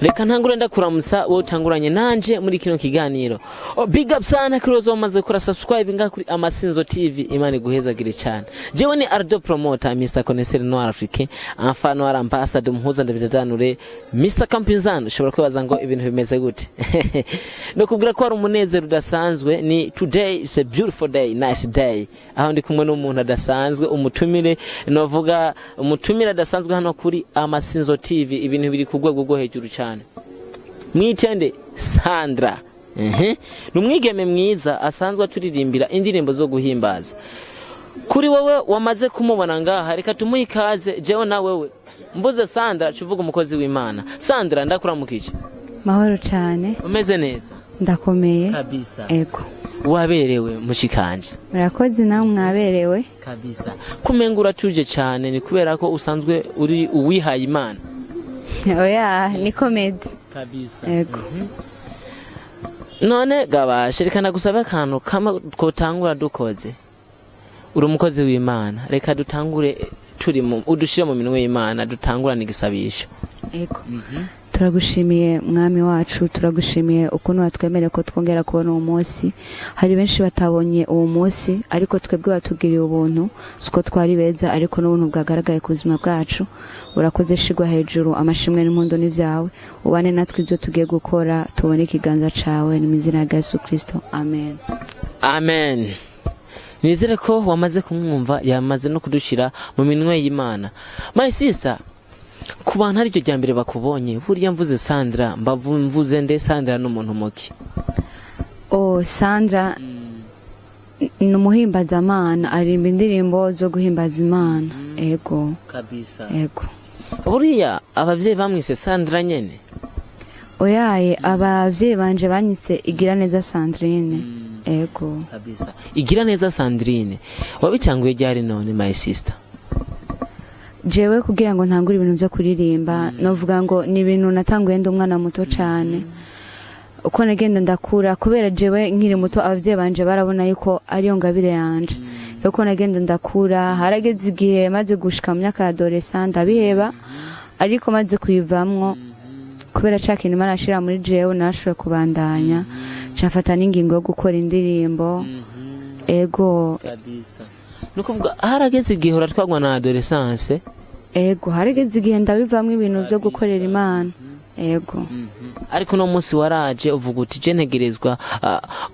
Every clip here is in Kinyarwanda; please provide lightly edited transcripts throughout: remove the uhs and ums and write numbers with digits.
Reka ntangure ndakuramutsa wowe utanguranye nanje muri kino kiganiro. Big up sana kirozo wamaze kura subscribe nga kuri Amasinzo TV, Imana iguhezagire cyane. Jewe ni Ardo Promoter Mr. Connaisseur Noir Africain, enfano wa ambassador muhuza ndabidadanure Mr. Kampinzano. Ushobora kwibaza ngo ibintu bimeze gute? No kubwira ko ari umunezero udasanzwe. Ni today is a beautiful day, nice day. Aho ndi kumwe n'umuntu adasanzwe, umutumire novuga umutumire adasanzwe hano kuri Amasinzo TV, ibintu biri kugwego rwo hejuru cyane. Mwitende Sandra. Numwigeme mwiza asanzwe turirimbira indirimbo zo guhimbaza. Kuri wowe wamaze kumubona ngaha, reka tumuhe ikaze. Jewe na wewe mbuze Sandra cuvuga umukozi w'Imana. Sandra ndakuramukije. Mahoro cyane. Umeze neza? Ndakomeye kabisa. Ego. Waberewe mushikanje. Murakoze nawe mwaberewe Kabisa. Kumengura tuje cyane ni kubera ko usanzwe uri uwihaye Imana. Oya ni comedy Kabisa. Ego. None gabashe reka nagusaba akantu kama twotangura dukoze. Uri umukozi w'Imana. Reka dutangure turi mu udushire mu minwe y'Imana, dutangurana igisabisho. Ego. Turagushimiye mwami wacu, turagushimiye ukuntu watwemere ko twongera kubona uwo munsi. Hari benshi batabonye uwo munsi, ariko twebwe watugiriye ubuntu, suko twari beza ariko n'ubuntu bwagaragaye ku buzima bwacu. Urakoze shigwa hejuru, amashimwe n'impundu n'ivyawe. Ubane natwe ibyo tugiye gukora, tubone ikiganza cawe mu izina rya Yesu Kristo. Amen. Amen. Nizere ko wamaze kumwumva, yamaze no kudushira mu minwe y'Imana. My sister, ku bantu ari cyo cyambere bakubonye, burya mvuze Sandra, mvuze nde Sandra n'umuntu muki? Oh, Sandra numuhimbaza Imana, arimba indirimbo zo guhimbaza Imana. Ego. Kabisa. Ego. Buriya abavyeyi bamwise Sandra nyene? Oyaye abavyeyi banje banyise igira neza Sandrine. Ego. Kabisa. Igira neza Sandrine. Wabitanguye ryari none my sister? Jewe kugira ngo ntangure ibintu byo kuririmba, novuga ngo ni ibintu natanguye ndi umwana muto cyane. Uko nagenda ndakura kubera jewe nkiri muto, abavyeyi banje barabona yuko ariyo ngabire yanje. Uko nagenda ndakura, harageze igihe maze gushika mu myaka ya adolescent abiheba, ariko maze kuyivamwo kubera cyakintu Imana ashira muri jewe, nashoboye kubandanya cyafata n'ingingo yo gukora indirimbo. Ego. Kabisa. Nukuvuga harageze igihe uratwagwa na adolescence? Ego, harageze igihe ndabivamwe ibintu byo gukorera Imana. Ego. Ariko no munsi waraje uvuga uti je ntegerezwa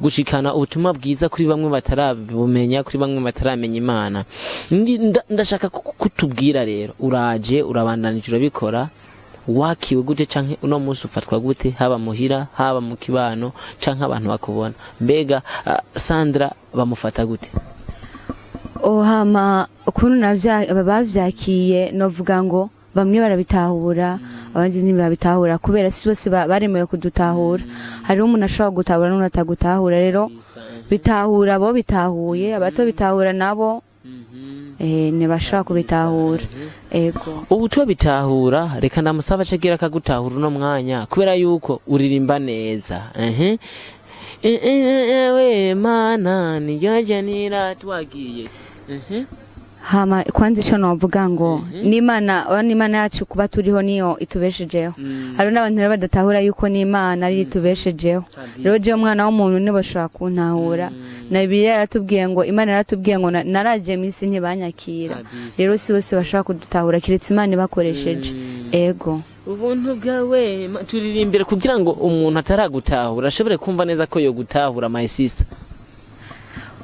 gushikana ubutumwa bwiza kuri bamwe batarabumenya, kuri bamwe bataramenya Imana. Ndashaka kutubwira rero, uraje urabandanije urabikora, wakiwe gute canke uno munsi ufatwa gute, haba muhira haba mu kibano canke abantu bakubona? Mbega Sandra bamufata gute? Hama ukuntu bavyakiye novuga ngo bamwe barabitahura, abandi ntibabitahura kubera si bose baremewe kudutahura. Hari umuntu ashobora gutahura n'umuntu atagutahura, rero bitahura bo bitahuye, abato bitahura nabo ntibashobora kubitahura. Ego. Ubu to bitahura, reka ndamusaba cagira akagutahura uno mwanya kubera yuko uririmba neza. Ewe Mana niyoje niratwagiye. Hama kwanza ico novuga ngo n'Imana yacu kuba turiho niyo itubeshejeho. Hari n'abantu rero badatahura yuko n'Imana ari itubeshejeho. Rero je umwana w'umuntu niboshobora kuntahura. Na Bibiliya yaratubwiye ngo Imana yaratubwiye ngo naraje misi ntibanyakira. Rero si bose bashobora kudutahura kiretse Imana bakoresheje. Ego. Ubuntu bwawe turirimbira kugira ngo umuntu ataragutahura ashobore kumva neza ko yo gutahura my sister.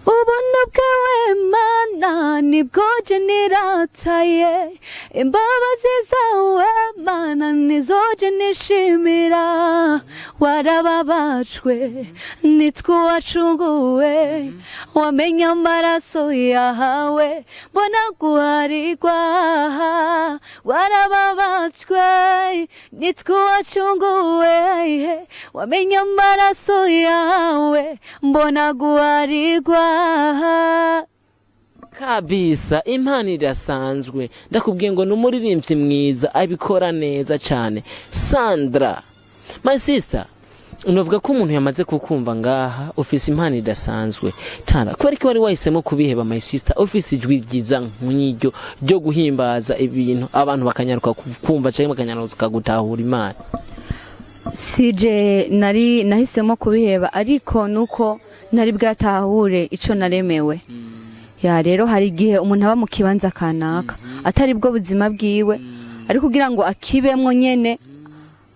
Ubuntu bwawe Mana nibwo je nirataye, imbabazi zawe Mana nizo je nishimira. Warababajwe nitwe wacunguwe, wamenya amaraso yahawe mbona guharirwa. Warababajwe nitwe wacunguwe, wamenya amaraso yawe mbona guharirwa. Kabisa, Imana irasanzwe. Ndakubwiye ngo n'umuririmbyi mwiza abikora neza cyane. Sandra, my sister, unovuga ko umuntu yamaze kukumva ngaha ufise impano idasanzwe. Tara, kubera ko wari wahisemo kubiheba my sister, ufise ijwi ryiza nk'iryo ryo guhimbaza ibintu abantu bakanyaruka kumva cyangwa bakanyaruka gutahura Imana. sije nahisemo kubiheba ariko nuko nari bwatahure ico naremewe ya rero hari igihe umuntu aba mu kibanza kanaka atari bwo buzima bwiwe ariko kugira ngo akibemwo nyene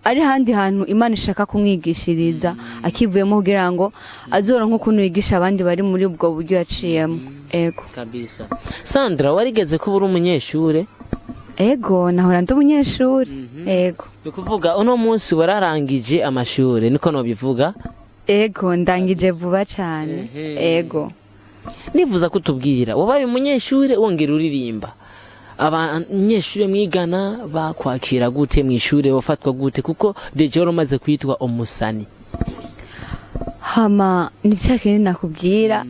ari handi hantu Imana ishaka kumwigishiriza akivuyemo kugira ngo azoronka ukuntu yigisha abandi bari muri ubwo buryo yaciyemo. Ego kabisa. Sandra, warigeze kuba uri umunyeshure? Ego nahora ndi umunyeshure. Ego bikuvuga uno munsi wararangije amashure niko no bivuga? Ego ndangije vuba cyane. Ego nifuza kutubwira wabaye umunyeshure wongera uririmba, abanyeshure mwigana bakwakira gute mwishure, wafatwa gute kuko deje wamaze kwitwa umusani? Hama nicyakene nakubwira,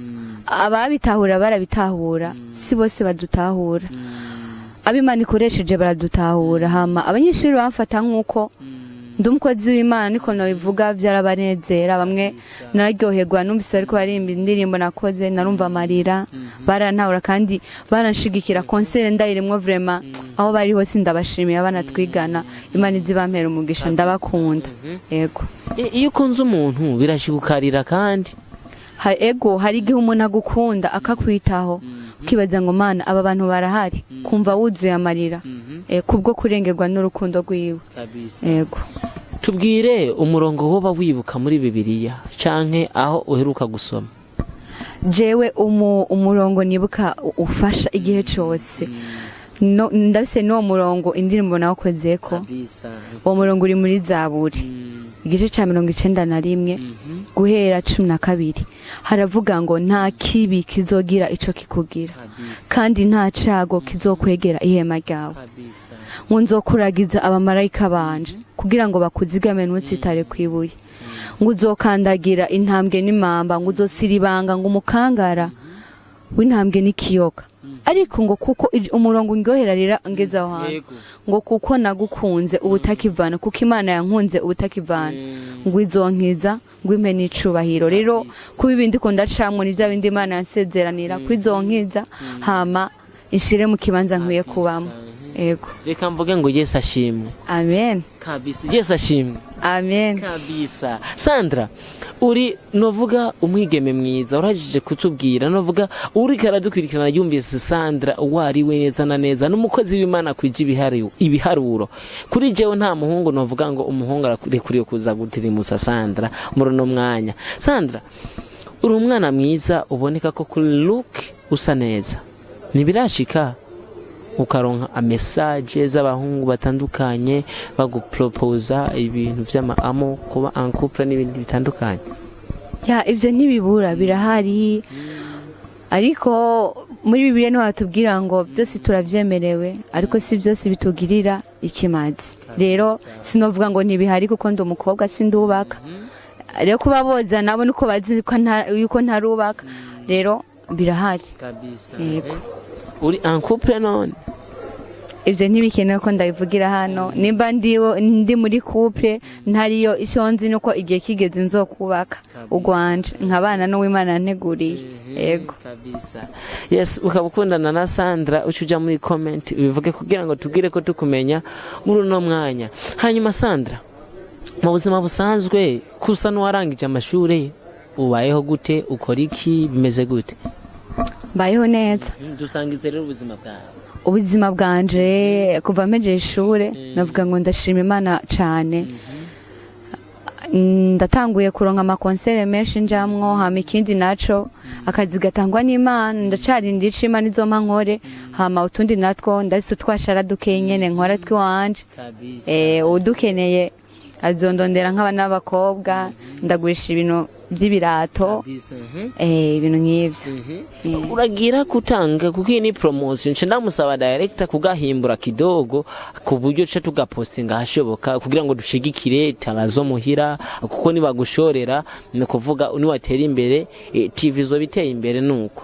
ababitahura barabitahura, si bose badutahura, abimana ikoresheje baradutahura. Hama abanyeshuri bamfata nkuko ndi umukozi w'Imana niko nabivuga, byarabanezera. Bamwe nararyoherwa numvise ariko barimba indirimbo nakoze, narumva amarira, barantahura kandi baranshigikira. Concert ndayirimwo vraiment, aho bari hose ndabashimiye abana twigana, Imana izibampera umugisha, ndabakunda. Ego iyo ukunze umuntu birashigukarira kandi ego hari igihe umuntu agukunda akakwitaho ukibaza ngo Mana aba bantu barahari, kumva wuzuye amarira kubwo kurengerwa n'urukundo rwiwe. Ego tubwire umurongo woba wibuka muri Bibiliya canke aho uheruka gusoma? Jewe umurongo nibuka ufasha igihe cyose, ndase no murongo indirimbo nakozeko. Uwo murongo uri muri Zaburi igice ca 91 guhera 12, haravuga ngo nta kibi kizogira ico kikugira kandi nta cago kizokwegera ihema ryawe, ngo nzokuragiza abamarayika banje kugira ngo bakuzigame ntutsitare kwibuye, ngo uzokandagira intambwe n'imamba, ngo uzosiribanga ngo umukangara w'intambwe n'ikiyoka. Ariko ngo kuko umurongo ngyohera rira ngeza aho hantu, ngo kuko nagukunze ubutakivana, kuko Imana yankunze ubutakivana, ngo izonkiza ngo impe n'icubahiro. Rero kuba ibindi ko ndacamwe ni bya bindi Imana yansezeranira kwizonkiza, hama ishire mu kibanza nkwiye kubamo. Ego reka mvuge ngo Yesu ashimwe. Amen kabisa. Yesu ashimwe. Amen kabisa. Sandra, uri novuga umwigeme mwiza, urajije kutubwira novuga uri karadukwirikirana yumvise Sandra wari we neza na neza n'umukozi w'Imana kwije ibiharuro. Kuri jewe nta muhungu novuga ngo umuhungu arekuriye kuza gutirimusa Sandra muri no mwanya. Sandra, uri umwana mwiza uboneka ko kuri look usa neza, nibirashika ukaronka message z'abahungu batandukanye baguproposa ibintu by'amamo kuba en couple n'ibindi bitandukanye? Ya ivyo ntibibura, birahari, ariko muri Bibiliya no batubwira ngo byose turavyemerewe, ariko si byose bitugirira ikimazi. Rero sinovuga ngo ntibihari kuko ndi umukobwa sindubaka, rero kuba boza nabo nuko bazi yuko ntarubaka, rero birahari kabisa. Yego uri en couple none? Ivyo ntibikenewe ko ndabivugira hano. Nimba ndi muri couple ntariyo, icyo nzi nuko igihe kigeze nzokubaka ugwanje nkabana n'Uwimana nteguriye. Yego kabisa. Yes, ukabukundana na Sandra ucuja muri comment ubivuge kugira ngo tugire ko tukumenya muri no mwanya. Hanyuma Sandra, mu buzima busanzwe kusa n'uwarangije amashure ubayeho gute, ukora iki, bimeze gute? Bayeho neza. Dusangize rero ubuzima bwawe. Ubuzima bwanje kuva meje ishure navuga ngo ndashima Imana cyane. Ndatanguye kuronka amakonsere menshi njamwo, hama ikindi naco akazi gatangwa n'Imana, ndacari ndica Imana izompa nkore, hama utundi natwo ndahise twashara dukenyene nkora twiwanje. Udukeneye azondondera nk'abana b'abakobwa, ndagurisha ibintu by'ibirato, ibintu nk'ivyo. Uragira kutanga kuko ni promotion, nce ndamusaba director kugahimbura kidogo ku buryo cyo tugapostinga hashoboka kugira ngo dushigikire tarazo muhira, kuko nibagushorera ni kuvuga uniwatera imbere TV zo biteye imbere nuko.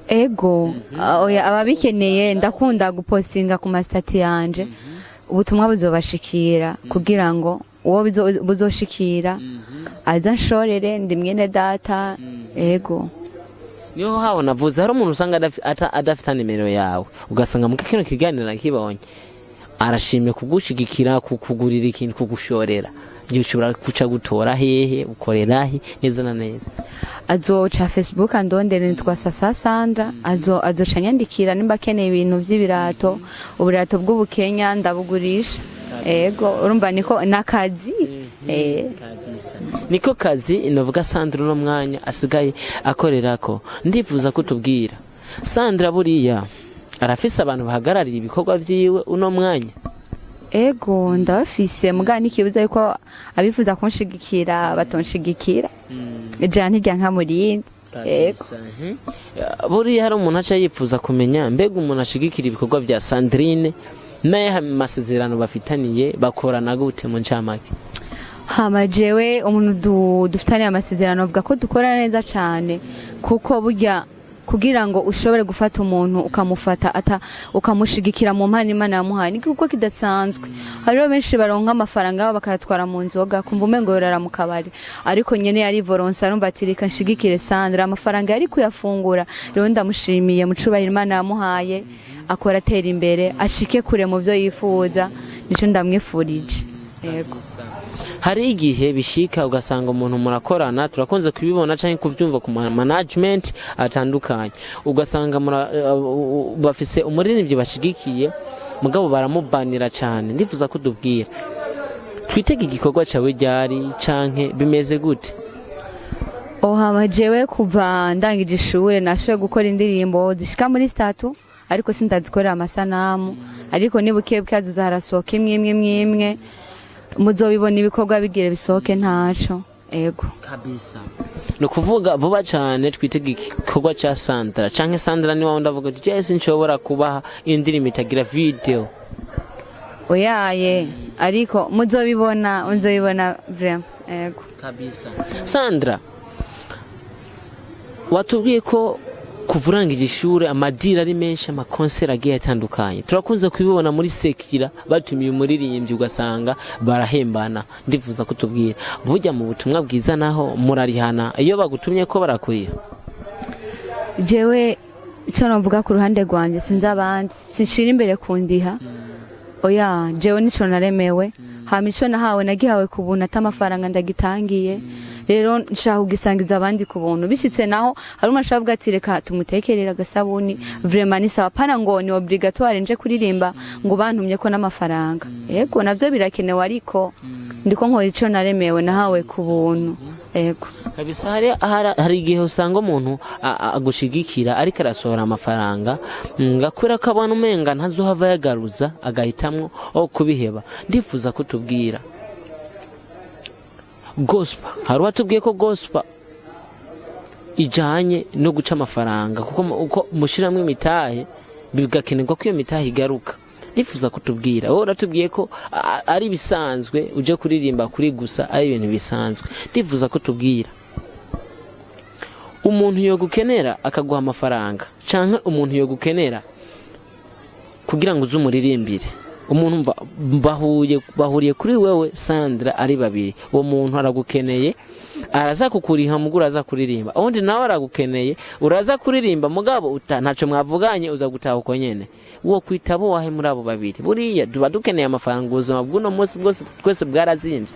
Ego oya ababikeneye ndakunda gupostinga ku mastati yanje, ubutumwa buzobashikira kugira ngo uwo buzoshikira azanshorere ndi mwene data. Ego niho hawo navuze hari umuntu usanga adafita nimero yawe, ugasanga mu kino kiganiro nakibonye arashimye kugushigikira, kukugurira ikintu, kugushorera. ushobora kuca gutora hehe ukorera he neza na neza azoca Facebook andondere nitwa Sasa Sandra azoca nyandikira nimba akeneye ibintu by'ibirato uburato bw'ubukenya ndabugurisha ego urumva niko nakazi niko kazi inovuga Sandra no mwanya asigaye akorerako ndifuza kutubwira Sandra buriya arafise abantu bahagararira ibikorwa vyiwe uno mwanya ego ndabafise mugani ikibuza yuko abifuza kunshigikira batonshigikira ejana ntirya nka murindi ego buriya hari umuntu aca yifuza kumenya mbega umuntu ashigikira ibikorwa vya Sandrine naye amasezerano bafitaniye bakorana gute mu ncamake hama jewe umuntu dufitaniye amasezerano avuga ko dukora neza cyane kuko burya kugira ngo ushobore gufata umuntu ukamufata ukamushigikira mu mpano Imana yamuhaye niko kuko kidasanzwe hariho benshi baronka amafaranga bakayatwara mu nzoga kumva umengo yorara mu kabari ariko nyene yari volontaire arumva ati reka nshigikire Sandra amafaranga yari kuyafungura rero ndamushimiye mucubahira Imana yamuhaye akora atera imbere ashike kure mu byo yifuza nico ndamwifurije yego hari igihe bishika ugasanga umuntu murakorana turakunze kubibona canke kuvyumva ku management atandukanye ugasanga bafise umuririmbyi bashigikiye mugabo baramubanira cyane ndifuza kudubwira twitege igikorwa cyawe ryari canke bimeze gute hama jewe kuva ndangije ishure nashoboye gukora indirimbo zishika muri zitatu ariko sindazikorera amasanamu ariko nibuke bwazuza harasohoka imwe muzobibona ibikorwa bigire bisohoke ntaco ego kabisa no kuvuga vuba cyane twitege igikorwa cya Sandra canke Sandra ni wawe ndavuga ati Jesse nshobora kubaha indirimbo itagira video oyaye ariko muzobibona vraiment ego kabisa Sandra watubwiye ko kuvurangije ishure amadira ari menshi amakonsera agiye atandukanye turakunze kubibona muri sekira batumiye umuririmbyi ugasanga barahembana ndifuza kutubwira burya mu butumwa bwiza naho murarihana iyo bagutumye ko barakuye jewe icyo navuga ku ruhande rwanjye sinzi abandi sinshira imbere kundiha oya jewe nico naremewe hama ico nahawe nagihawe ku buntu atamafaranga ndagitangiye rero nshaka kugisangiza abandi ku buntu bishitse naho hari umashaka avuga ati reka tumutekerera gasabuni vraiment ni sawa pana ngo ni obligatoire nje kuririmba ngo bantumye ko n'amafaranga yego navyo birakenewe ariko ndiko nkora ico naremewe nahawe ku buntu yego kabisa hari igihe usanga umuntu agushigikira ariko arasohora amafaranga ngakura ko abantu umenga ntazohava yagaruza agahitamwo kubiheba ndifuza kutubwira gospel hari watubwiye ko gospel ijanye no guca amafaranga kuko uko mushiramwe imitahe bigakenerwa ko iyo mitahe igaruka nifuza kutubwira wowe uratubwiye ko ari bisanzwe uje kuririmba kuri gusa ari ibintu bisanzwe ndifuza kutubwira umuntu yo gukenera akaguha amafaranga canke umuntu yo gukenera kugira ngo uzumuririmbire umuntu bahuriye kuri wewe Sandra ari babiri uwo muntu aragukeneye araza kukuriha mugura aza kuririmba undi nawe aragukeneye uraza kuririmba mugabo ntaco mwavuganye uza gutaha uko nyene uwo kwitabo wahe muri abo babiri buriya duba dukeneye amafaranga ubuzima bw'uno munsi bwose twese bwarazimvye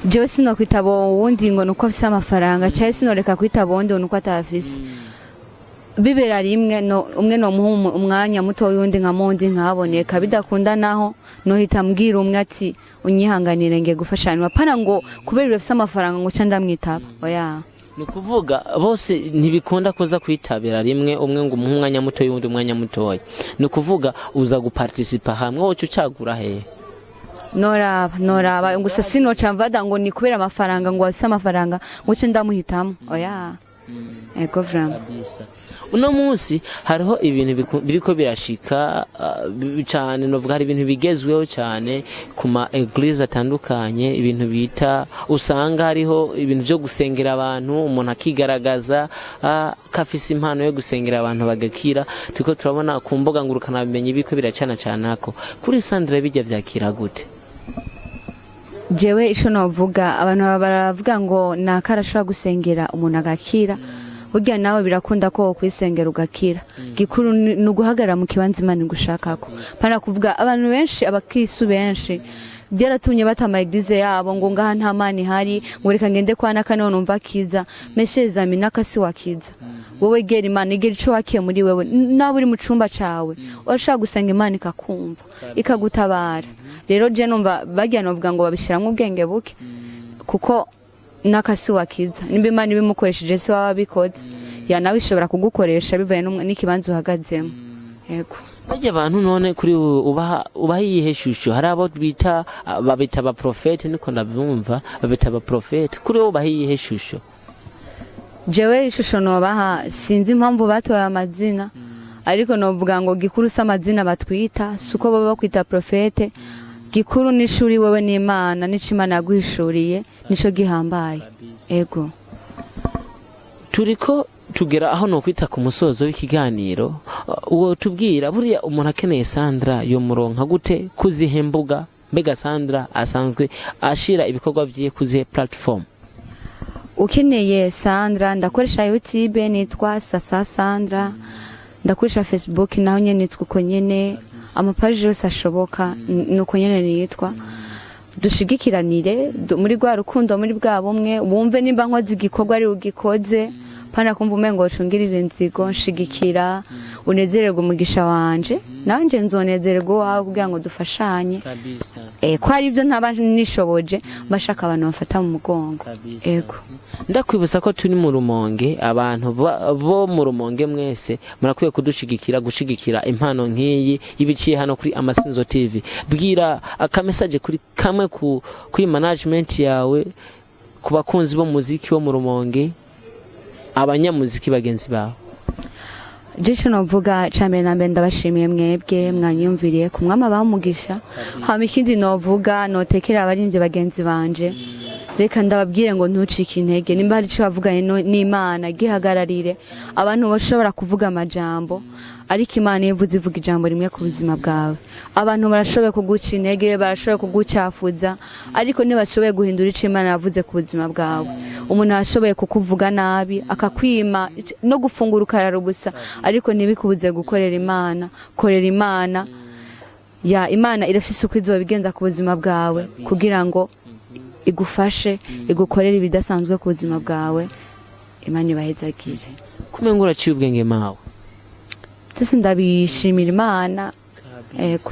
jewe sino kwitabo wundi ngo nuko afise amafaranga cyane sinoreka kwitabo wundi nuko atafise bibera rimwe umwe no muha umwanya muto yundi nkamundi nkaboneka bidakunda naho no hita mbwira umwe ati unyihanganire nge gufashanwa pana ngo kubera bafise amafaranga ngo ca ndamwitaba oya nukuvuga bose ntibikunda kuza kwitabira rimwe umwe ngo umuha umwanya muto yundi umwanya mutoya nukuvuga uza guparticipa hamwe wocu cagura hehe noraba gusa sinoca mvada ngo ni kubera amafaranga ngo afise amafaranga ngo ca ndamuhitamo oya ego vraiment uno munsi hariho ibintu biriko birashika cyane novuga hari ibintu bigezweho cyane ku ma eglise atandukanye ibintu bita usanga hariho ibintu byo gusengera abantu umuntu akigaragaza kafise impano yo gusengera abantu bagakira tuko turabona ku mboga ngurukana bimenye biko biracana cyane ako kuri Sandra bijya byakira gute jewe ico novuga abantu baravuga ngo nakarashobora gusengera umuntu agakira burya nawe birakunda ko kwisengera ugakira gikuru ni uguhagarara mu kibanza Imana igushakako pana kuvuga abantu benshi abakristo benshi byaratumye batama eglise yabo ngo ngaha nta mani hari ngo reka ngende kwa nakane numva kiza mesheza minaka si wakiza wowe gera imana igera ico wakiye muri wewe naba uri mu cumba cawe urashaka gusanga imana ikakumva ikagutabara rero je numva bagiye novuga ngo babishiramwe ubwenge buke kuko nakasi wakiza nimba imana ibimukoresheje se waba bikoze ya nawe ishobora kugukoresha bivaye n'ikibanza uhagazemo yego bajya abantu none kuri ubaha iyihe shusho hari abo bita babita aba prophet niko ndabyumva babita aba prophet kuri wowe ubaha iyihe shusho jewe ishusho nobaha sinzi impamvu batoye amazina ariko novuga ngo gikuru s'amazina batwita suko baba bakwita prophet gikuru n'ishuri wewe n'Imana n'icimana yaguhishuriye nico gihambaye ego turiko tugera aho no kwita ku musozo w'ikiganiro uwo tubwira buriya umuntu akeneye Sandra yo muronka gute kuzihembuga mbega Sandra asanzwe ashira ibikorwa byiye kuzihe platform ukeneye Sandra ndakoresha YouTube nitwa Sasa Sandra ndakoresha Facebook naho nyene nitwa uko nyene amapaje yose ashoboka nuko nyene nitwa dushigikiranire muri gwa rukundo muri bwa bumwe wumve nimba nkoze igikorwa ari ugikoze pana kumva umengo cungirire inzigo nshigikira unezererwe umugisha wanje nanje nzonezererwa wawe kugira ngo dufashanye ko ari byo ntaba nishoboje bashaka abantu bafata mu mugongo ego ndakwibutsa ko turi mu Rumonge abantu bo mu Rumonge mwese murakwiye kudushigikira gushigikira impano nk'iyi ibiciye hano kuri Amasinzo TV bwira aka message kuri kamwe kuri management yawe ku bakunzi bo muziki wo mu Rumonge abanyamuziki bagenzi bawe Jisho novuga cyambere na mbere ndabashimiye mwebwe mwanyumviriye ku mwama bamugisha hama ikindi novuga notekera abarimvye bagenzi banje reka ndababwire ngo ntucike intege nimba hari cyo bavuganye n'Imana gihagararire abantu bashobora kuvuga amajambo ariko Imana ivuze ivuga ijambo rimwe ku buzima bwawe abantu barashoboye kuguca intege barashoboye kugucafuza ariko ntibashoboye guhindura ico Imana yavuze ku buzima bwawe umuntu ashoboye kukuvuga nabi akakwima no gufungura ukarara gusa ariko ntibikubuze gukorera Imana korera Imana ya Imana irafise uko izobigenza ku buzima bwawe kugira ngo igufashe igukorera ibidasanzwe ku buzima bwawe Imana ibahezagire kumengura ciye ubwenge mawe tese ndabishimira Imana ego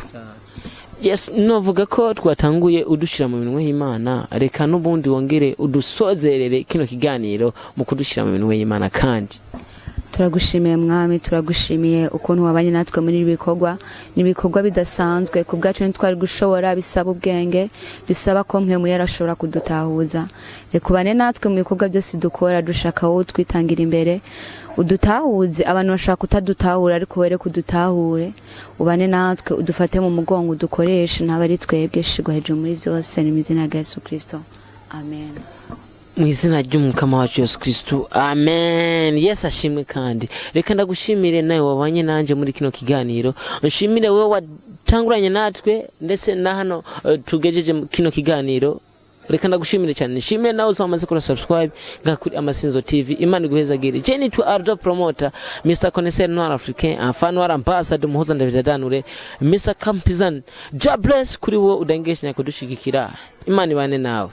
yes novuga ko twatanguye udushira mu minwe y'Imana reka n'ubundi wongere udusozerere kino kiganiro mu kudushira mu minwe y'Imana kandi turagushimiye mwami turagushimiye ukuntu wabanye natwe muri ibikorwa nibikorwa bidasanzwe ku bwacu ntitwari gushobora bisaba ubwenge bisaba ko nkemu yarashobora kudutahuza rekubane natwe mu bikorwa byose dukora dushaka wo twitangira imbere udutahuze abantu bashaka kutadutahura ariko were kudutahure ubane natwe udufate mu mugongo dukoreshe ntabari twebwe shigwa hejuru muri byose ni mizina ya Yesu Kristo amen mu izina ry'umukama wacu Yesu Kristo amen yes ashimwe kandi reka ndagushimire nawe wabanye nanje muri kino kiganiro nshimire wewe watanguranye natwe ndetse na hano tugejeje kino kiganiro reka ndagushimire cyane nshimire nawe uzamaze kuri subscribe ngakuri Amasinzo TV Imana iguhezagire je ni tu Ardo promoter Mr Connaisseur Noir Africain fan war ambassador muhoza ndavidanure Mr Campizan ja bless kuri wo udangesha kudushigikira Imana ibane nawe